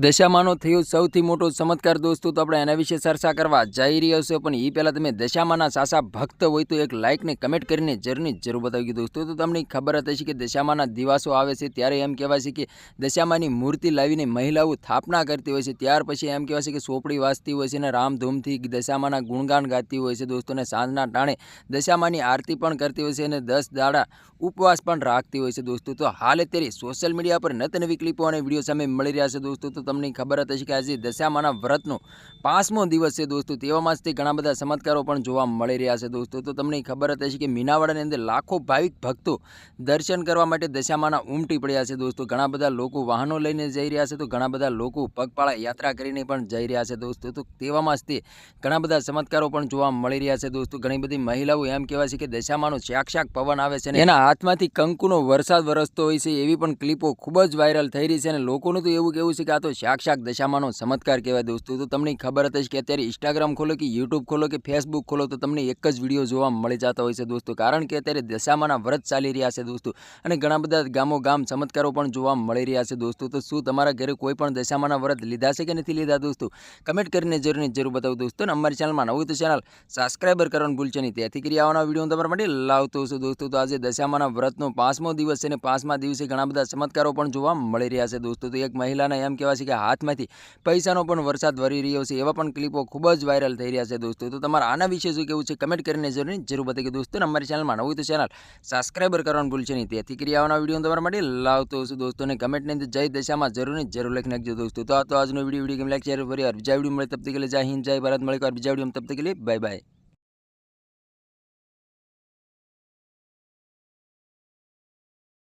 દશામાનો થયો સૌથી મોટો ચમત્કાર દોસ્તો, તો આપણે એના વિશે ચર્ચા કરવા જઈ રહ્યા છે। પણ એ પહેલાં તમે દશામાના સાચા ભક્ત હોય તો એક લાઇક ને કમેન્ટ કરીને જરૂર બતાવી દોસ્તો। તો તમને ખબર જ હશે કે દશામાના દિવસો આવે છે ત્યારે એમ કહેવાય છે કે દશામાની મૂર્તિ લાવીને મહિલાઓ સ્થાપના કરતી હોય છે। ત્યાર પછી એમ કહેવાય છે કે ચોપડી વાંચતી હોય છે અને રામધૂમથી દશામાના ગુણગાન ગાતી હોય છે દોસ્તો। ને સાંજના ટાણે દશામાની આરતી પણ કરતી હોય છે અને 10 દાડા ઉપવાસ પણ રાખતી હોય છે દોસ્તો। તો હાલ અત્યારે સોશિયલ મીડિયા પર નવી ક્લિપો અને વિડીયો સામે મળી રહ્યા છે દોસ્તો। તો તમને ખબર જ હશે કે આજે દશામાના વ્રતનો 5મો દિવસ છે દોસ્તો। તેવામાં જ ઘણા બધા ચમત્કારો પણ જોવા મળી રહ્યા છે દોસ્તો। તો તમને ખબર જ હશે કે મીનાવાડાની અંદર લાખો ભાવિક ભક્તો દર્શન કરવા માટે દશામાના ઉમટી પડ્યા છે દોસ્તો। ઘણા બધા લોકો વાહનો લઈને જઈ રહ્યા છે, તો ઘણા બધા લોકો પગપાળા યાત્રા કરીને પણ જઈ રહ્યા છે દોસ્તો। તો તેવામાં જ ઘણા બધા ચમત્કારો પણ જોવા મળી રહ્યા છે દોસ્તો। ઘણી બધી મહિલાઓ એમ કહેવાય છે કે દશામાનો શાક પવન આવે છે ને એના હાથમાંથી કંકુનો વરસાદ વરસતો હોય છે, એવી પણ ક્લિપો ખૂબ જ વાયરલ થઈ રહી છે અને લોકોનું તો એવું કહેવું છે કે આ તો શાક દશામાનો ચમત્કાર કહેવાય દોસ્તો। તો તમને ખબર જ હશે કે અત્યારે ઇન્સ્ટાગ્રામ ખોલો કે યુટ્યુબ ખોલો કે ફેસબુક ખોલો તો તમને એક જ વિડીયો જોવા મળી જતા હોય છે દોસ્તો। કારણ કે અત્યારે દશામાના વ્રત ચાલી રહ્યા છે દોસ્તો અને ઘણા બધા ગામ ચમત્કારો પણ જોવા મળી રહ્યા છે દોસ્તો। તો શું તમારા ઘરે કોઈ પણ દશામાના વ્રત લીધા છે કે નથી લીધા દોસ્તો? કમેન્ટ કરીને જરૂર બતાવો દોસ્તો। અને અમારી ચેનલમાં નવું તો ચેનલ સબસ્ક્રાઈબર કરવાનું ભૂલશો નહીં, તેથી કરી આવવાના વિડીયો તમારા માટે લાવતો છું દોસ્તો। તો આજે દશામાના વ્રતનો 5મો દિવસ છે અને 5મા દિવસે ઘણા બધા ચમત્કારો પણ જોવા મળી રહ્યા છે દોસ્તો। તો એક મહિલાને એમ કહેવાય છે કે હાથમાંથી પૈસાનો પણ વરસાદ વરી રહ્યો છે, એવા પણ ક્લિપો ખૂબ જ વાયરલ થઈ રહ્યા છે દોસ્તો। તો તમારે આના વિશે શું કેવું છે કમેન્ટ કરીને જરૂર બતાવી દોસ્તો। અને અમારી ચેનલમાં નવું તો ચેનલ સબસ્ક્રાઈબર કરવાનું ભૂલશો નહીં, તેથી કરી આવવાના વિડીયો તમારા માટે લાવતો છું દોસ્તો। અને કમેન્ટની અંદર જય દશામાં જરૂર લખી નાખજો દોસ્તો। તો આજનો વિડીયો ગેમ લાઈક શેર ફરી બીજા વિડીયો મળે તબ તક કે लिए जय हिंद जय भारत। મળે બીજા વિડીયો તબ તક કે लिए बाय बाय।